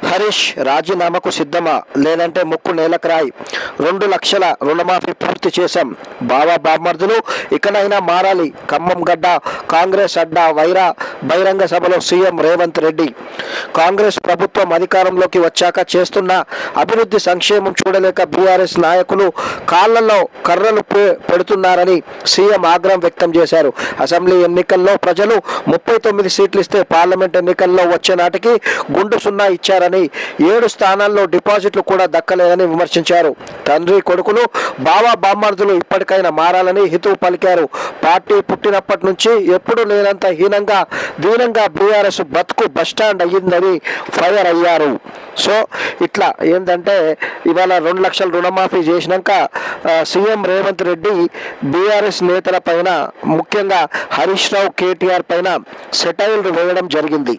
హరీష్ రాజీనామాకు సిద్ధమా లేదంటే ముక్కు నేలకరాయి 2 లక్షల రుణమాఫీ పూర్తి చేశాం బావా బామ్మర్దులు ఇకనైనా మారాలి ఖమ్మం గడ్డ కాంగ్రెస్ అడ్డా బహిరంగ సభలో సీఎం రేవంత్ రెడ్డి కాంగ్రెస్ ప్రభుత్వం అధికారంలోకి వచ్చాక చేస్తున్న అభివృద్ధి సంక్షేమం చూడలేక బీఆర్ఎస్ నాయకులు కాళ్లలో కర్రలు పెడుతున్నారని సీఎం ఆగ్రహం వ్యక్తం చేశారు. అసెంబ్లీ ఎన్నికల్లో ప్రజలు 39 సీట్లు ఇస్తే పార్లమెంట్ ఎన్నికల్లో వచ్చే నాటికి గుండు సున్నా ఇచ్చారని 7 స్థానాల్లో డిపాజిట్లు కూడా దక్కలేదని విమర్శించారు. తండ్రి కొడుకులు బావా బామ్మర్దులు ఇప్పటికైనా మారాలని హితవు పలికారు. పార్టీ పుట్టినప్పటి నుంచి ఎప్పుడు లేనంత దీనంగా బీఆర్ఎస్ బతుకు బస్టాండ్ అయ్యిందని ఫైర్ అయ్యారు. సో ఇట్లా ఏంటంటే ఇవాళ 2 లక్షల రుణమాఫీ చేసినాక సీఎం రేవంత్ రెడ్డి బీఆర్ఎస్ నేతల పైన ముఖ్యంగా హరీష్ రావు కేటీఆర్ పైన సెటైల్ వేయడం జరిగింది.